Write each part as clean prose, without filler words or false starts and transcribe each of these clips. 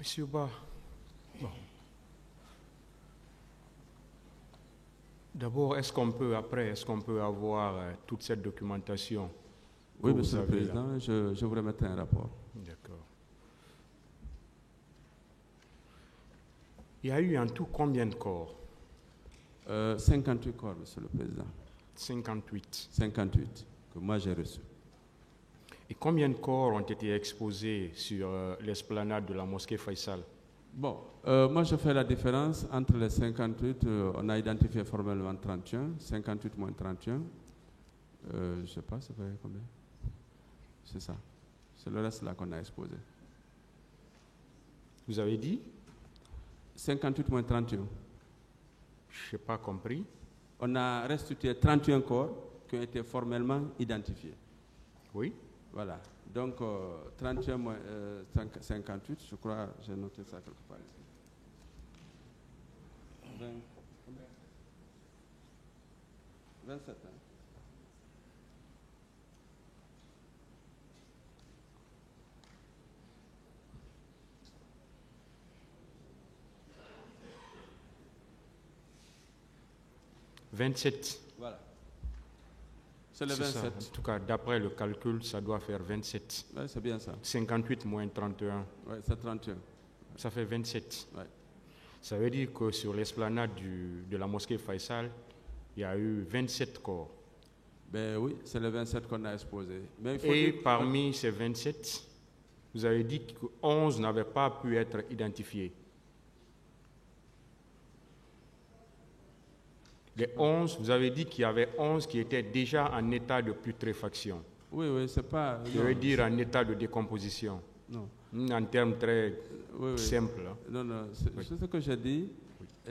Monsieur Ba, bon. D'abord, est-ce qu'on peut avoir toute cette documentation? Oui, Monsieur le Président, je vous remettrai un rapport. D'accord. Il y a eu en tout combien de corps? 58 corps, Monsieur le Président. 58. 58, que moi j'ai reçus. Et combien de corps ont été exposés sur l'esplanade de la mosquée Faisal? Bon, moi je fais la différence entre les 58, on a identifié formellement 31, 58 moins 31, je ne sais pas, ça fait combien? C'est ça, c'est le reste là qu'on a exposé. Vous avez dit? 58 moins 31. Je n'ai pas compris. On a restitué 31 corps qui ont été formellement identifiés. Oui. Voilà. Donc, 31 moins 58, je crois, j'ai noté ça quelque part ici. 27, hein? « 27. Voilà. C'est le 27. Ça. En tout cas, d'après le calcul, ça doit faire 27. Oui, c'est bien ça. 58 moins 31. Oui, c'est 31. Ça fait 27. Ouais. Ça veut dire que sur l'esplanade de la mosquée Faisal, il y a eu 27 corps. Ben oui, c'est le 27 qu'on a exposé. Mais il faut et dire... parmi ces 27, vous avez dit que 11 n'avaient pas pu être identifiés. Les 11, vous avez dit qu'il y avait 11 qui étaient déjà en état de putréfaction. Oui, oui, c'est pas... Je veux dire en état de décomposition. Non. En termes très simples. Non, non, c'est ce que j'ai dit.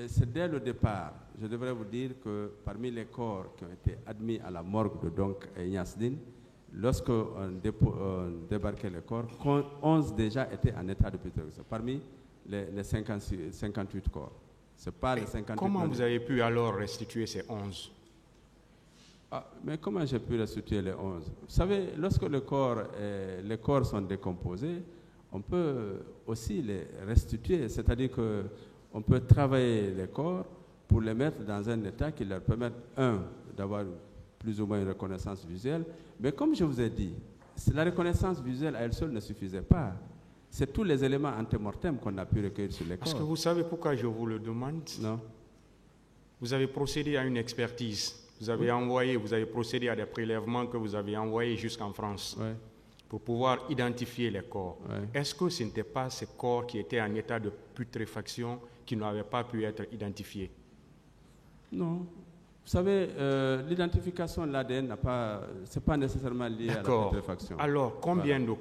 C'est dès le départ. Je devrais vous dire que parmi les corps qui ont été admis à la morgue de Donk et Niasdine, lorsqu'on débarquait les corps, 11 déjà étaient en état de putréfaction. Parmi les 58 corps. C'est pas les 58. Comment vous avez pu alors restituer ces 11? Mais comment j'ai pu restituer les 11? Vous savez, lorsque les corps sont décomposés, on peut aussi les restituer, c'est-à-dire qu'on peut travailler les corps pour les mettre dans un état qui leur permette, d'avoir plus ou moins une reconnaissance visuelle, mais comme je vous ai dit, la reconnaissance visuelle à elle seule ne suffisait pas. C'est tous les éléments antémortem qu'on a pu recueillir sur les corps. Est-ce que vous savez pourquoi je vous le demande? Non. Vous avez procédé à une expertise. Vous avez procédé à des prélèvements que vous avez envoyés jusqu'en France pour pouvoir identifier les corps. Est-ce que ce n'était pas ces corps qui étaient en état de putréfaction qui n'avaient pas pu être identifiés? Non. Vous savez, l'identification de l'ADN c'est pas nécessairement lié à la putréfaction. Alors, combien de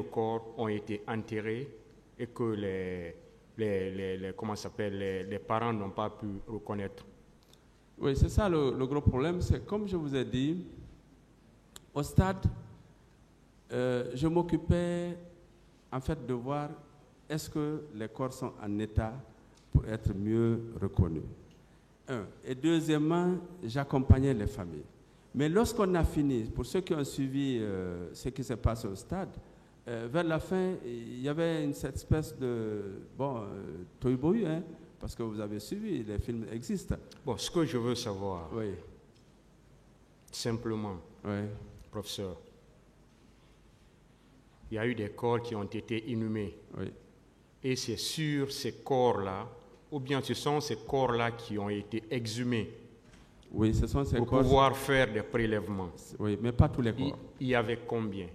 corps ont été enterrés et que les parents n'ont pas pu reconnaître? Oui, c'est ça le gros problème. C'est comme je vous ai dit, au stade, je m'occupais en fait de voir est-ce que les corps sont en état pour être mieux reconnus. Et deuxièmement, j'accompagnais les familles. Mais lorsqu'on a fini, pour ceux qui ont suivi ce qui s'est passé au stade, vers la fin, il y avait cette espèce de tohu-bohu, hein, parce que vous avez suivi, les films existent. Bon, ce que je veux savoir, simplement, professeur, il y a eu des corps qui ont été inhumés. Et c'est sur ces corps-là, ou bien ce sont ces corps-là qui ont été exhumés. Oui, ce sont ces corps. Pour pouvoir faire des prélèvements. Oui, mais pas tous les corps. Il y avait combien?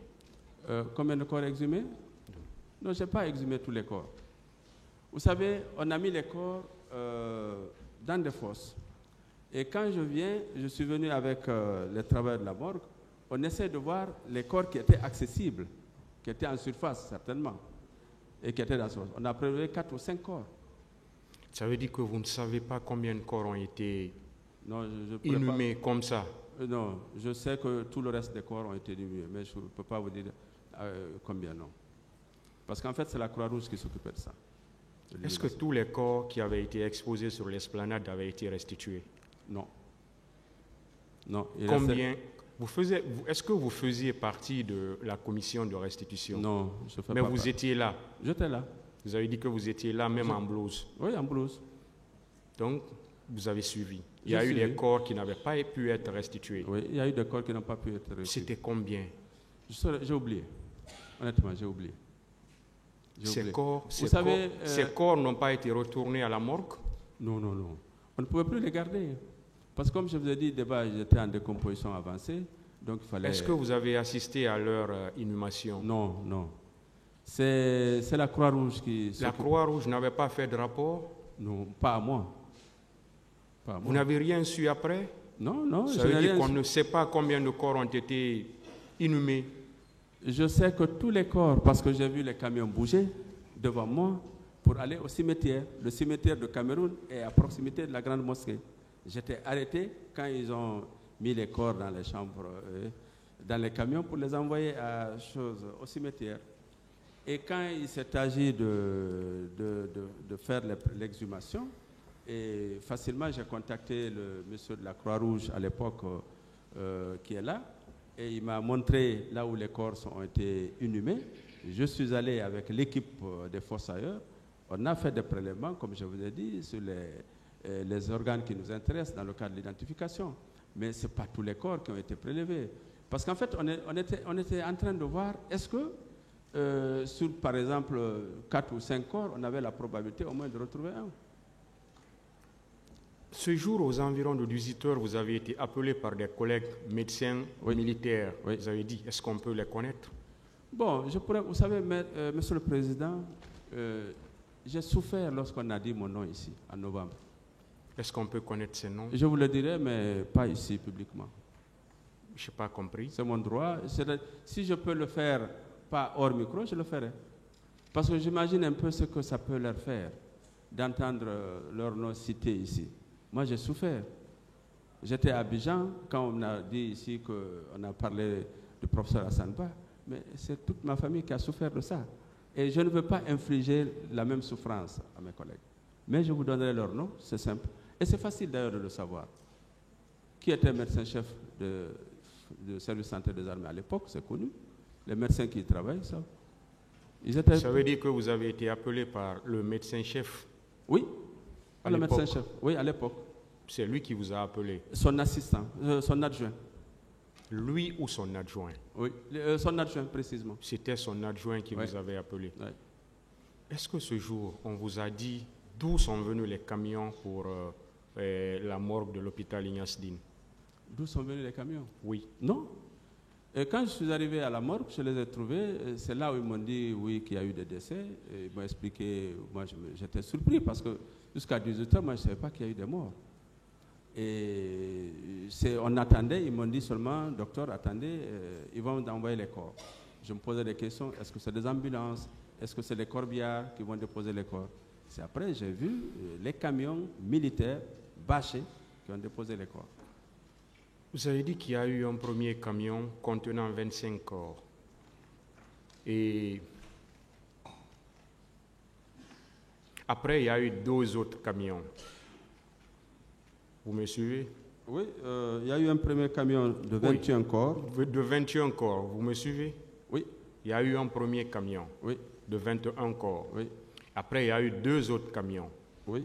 Combien de corps exhumés? Non, je n'ai pas exhumé tous les corps. Vous savez, on a mis les corps dans des fosses. Et quand je suis venu avec les travailleurs de la morgue, on essaie de voir les corps qui étaient accessibles, qui étaient en surface, certainement, et qui étaient dans ce fosse. On a prélevé 4 ou 5 corps. Ça veut dire que vous ne savez pas combien de corps ont été inhumés comme ça? Non, je sais que tout le reste des corps ont été inhumés, mais je ne peux pas vous dire combien, non. Parce qu'en fait, c'est la Croix-Rouge qui s'occupait de ça. Est-ce que tous les corps qui avaient été exposés sur l'esplanade avaient été restitués? Non. Non. Est-ce que vous faisiez partie de la commission de restitution? Non, je ne fais Mais pas vous partie. étiez là. J'étais là. Vous avez dit que vous étiez là, même en blouse. Oui, en blouse. Donc, vous avez suivi. Il y J'ai a eu suivi. des corps qui n'avaient pas pu être restitués. Oui, il y a eu des corps qui n'ont pas pu être restitués. C'était combien? J'ai oublié. Honnêtement, j'ai oublié. Ces corps n'ont pas été retournés à la morgue? Non, non, non. On ne pouvait plus les garder. Parce que comme je vous ai dit, d'abord, j'étais en décomposition avancée. Donc il fallait... Est-ce que vous avez assisté à leur inhumation? Non, non. C'est la Croix-Rouge qui... La Croix-Rouge n'avait pas fait de rapport? Non, pas à moi. Pas à moi. Vous n'avez rien su après? Non, non. Ça veut dire qu'on ne sait pas combien de corps ont été inhumés? Je sais que tous les corps, parce que j'ai vu les camions bouger devant moi pour aller au cimetière. Le cimetière de Cameroun est à proximité de la grande mosquée. J'étais arrêté quand ils ont mis les corps dans les chambres, dans les camions pour les envoyer au cimetière. Et quand il s'est agi de faire l'exhumation, et facilement j'ai contacté le monsieur de la Croix-Rouge à l'époque qui est là, et il m'a montré là où les corps ont été inhumés. Je suis allé avec l'équipe des fossoyeurs. On a fait des prélèvements, comme je vous ai dit, sur les organes qui nous intéressent dans le cadre de l'identification. Mais ce n'est pas tous les corps qui ont été prélevés. Parce qu'en fait, on était en train de voir, est-ce que sur, par exemple, 4 ou 5 corps, on avait la probabilité au moins de retrouver un? Ce jour, aux environs de 18h, vous avez été appelé par des collègues médecins militaires. Oui. Vous avez dit, est-ce qu'on peut les connaître? Bon, vous savez, Monsieur le Président, j'ai souffert lorsqu'on a dit mon nom ici, en novembre. Est-ce qu'on peut connaître ces noms? Je vous le dirai, mais pas ici, publiquement. Je n'ai pas compris. C'est mon droit. Si je peux le faire, pas hors micro, je le ferai. Parce que j'imagine un peu ce que ça peut leur faire, d'entendre leur nom cité ici. Moi, j'ai souffert. J'étais à Abidjan quand on a dit ici qu'on a parlé du professeur Hassan Ba, mais c'est toute ma famille qui a souffert de ça. Et je ne veux pas infliger la même souffrance à mes collègues. Mais je vous donnerai leur nom, c'est simple. Et c'est facile d'ailleurs de le savoir. Qui était médecin-chef de service santé des armées à l'époque, c'est connu. Les médecins qui y travaillent, ça. Ça veut dire que vous avez été appelé par le médecin-chef? Oui, le médecin-chef. Oui, à l'époque. C'est lui qui vous a appelé? Son assistant, son adjoint. Lui ou son adjoint? Oui, son adjoint précisément. C'était son adjoint qui vous avait appelé. Oui. Est-ce que ce jour, on vous a dit d'où sont venus les camions pour la morgue de l'hôpital Ignace Dine? D'où sont venus les camions? Oui. Non. Et quand je suis arrivé à la morgue, je les ai trouvés. C'est là où ils m'ont dit oui qu'il y a eu des décès. Et ils m'ont expliqué. Moi, j'étais surpris parce que jusqu'à 18h, moi, je ne savais pas qu'il y a eu des morts. Et on attendait, ils m'ont dit seulement, docteur, attendez, ils vont envoyer les corps. Je me posais des questions, est-ce que c'est des ambulances? Est-ce que c'est les corbières qui vont déposer les corps? C'est après, j'ai vu les camions militaires bâchés qui ont déposé les corps. Vous avez dit qu'il y a eu un premier camion contenant 25 corps. Et après, il y a eu 2 autres camions. Vous me suivez? Oui, il y a eu un premier camion de 21 corps. De 21 corps, vous me suivez? Oui. Il y a eu un premier camion de 21 corps. Oui. Après, il y a eu 2 autres camions. Oui.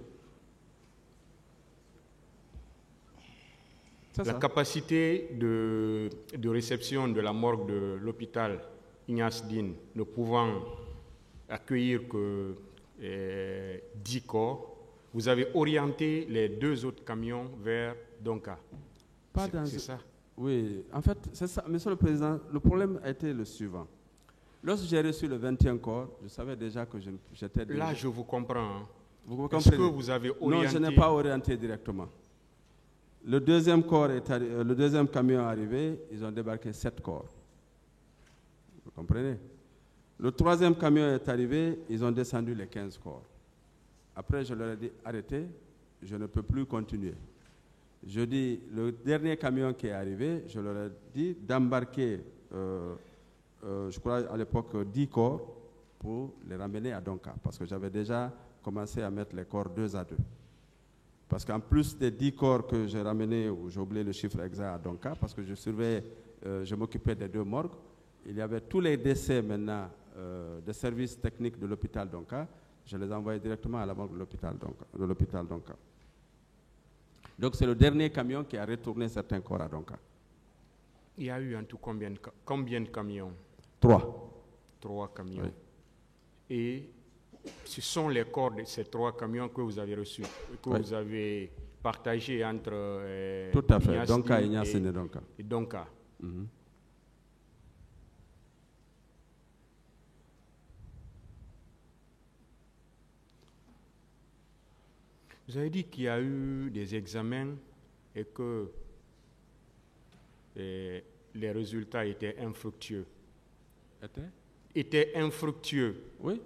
La capacité de réception de la morgue de l'hôpital Ignace Dine ne pouvant accueillir que 10 corps, vous avez orienté les 2 autres camions vers Donka. C'est ça? Oui, en fait, c'est ça. Monsieur le Président, le problème a été le suivant. Lorsque j'ai reçu le 21 corps, je savais déjà que j'étais... Là, je vous comprends. Hein. Vous comprenez? Est-ce que vous avez orienté... Non, je n'ai pas orienté directement. Le deuxième camion est arrivé, ils ont débarqué 7 corps. Vous comprenez? Le 3e camion est arrivé, ils ont descendu les 15 corps. Après, je leur ai dit, arrêtez, je ne peux plus continuer. Je dis, le dernier camion qui est arrivé, je leur ai dit d'embarquer, je crois à l'époque, 10 corps pour les ramener à Donka, parce que j'avais déjà commencé à mettre les corps 2 à 2. Parce qu'en plus des 10 corps que j'ai ramenés, ou j'ai oublié le chiffre exact à Donka, parce que je m'occupais des 2 morgues, il y avait tous les décès maintenant des services techniques de l'hôpital Donka, je les envoyais directement à la morgue de l'hôpital Donka. Donc c'est le dernier camion qui a retourné certains corps à Donka. Il y a eu en tout combien de camions? 3. 3 camions. Oui. Et ce sont les corps de ces 3 camions que vous avez reçus, que vous avez partagés entre tout à fait, Donka et Donka. Et Donka. Mm-hmm. Vous avez dit qu'il y a eu des examens et que les résultats étaient infructueux. Étaient infructueux. Oui.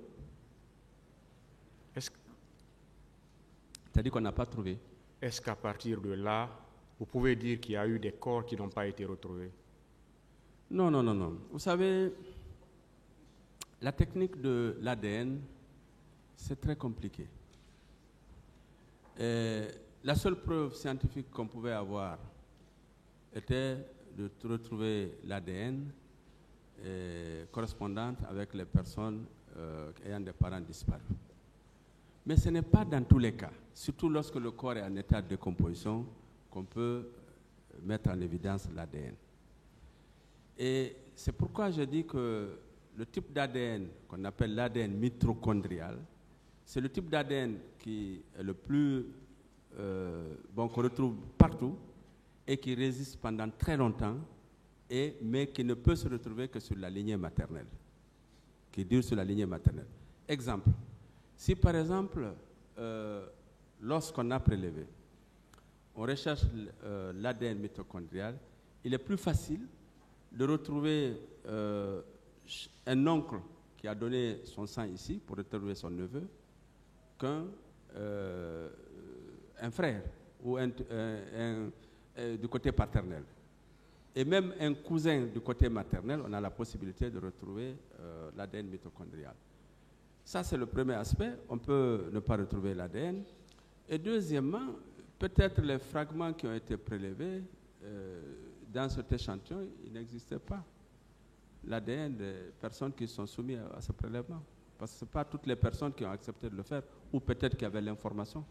C'est-à-dire qu'on n'a pas trouvé. Est-ce qu'à partir de là, vous pouvez dire qu'il y a eu des corps qui n'ont pas été retrouvés? Non. Vous savez, la technique de l'ADN, c'est très compliqué. La seule preuve scientifique qu'on pouvait avoir était de retrouver l'ADN correspondante avec les personnes ayant des parents disparus. Mais ce n'est pas dans tous les cas, surtout lorsque le corps est en état de décomposition, qu'on peut mettre en évidence l'ADN. Et c'est pourquoi je dis que le type d'ADN qu'on appelle l'ADN mitochondrial, c'est le type d'ADN qui est le plus qu'on retrouve partout et qui résiste pendant très longtemps, mais qui ne peut se retrouver que sur la lignée maternelle, qui dure sur la lignée maternelle. Exemple, si par exemple, lorsqu'on a prélevé, on recherche l'ADN mitochondrial, il est plus facile de retrouver un oncle qui a donné son sang ici pour retrouver son neveu qu'un frère ou du côté paternel. Et même un cousin du côté maternel, on a la possibilité de retrouver l'ADN mitochondrial. Ça, c'est le premier aspect. On peut ne pas retrouver l'ADN. Et deuxièmement, peut-être les fragments qui ont été prélevés dans cet échantillon, il n'existait pas l'ADN des personnes qui sont soumises à ce prélèvement. Parce que ce n'est pas toutes les personnes qui ont accepté de le faire, ou peut-être qu'il y avait l'information.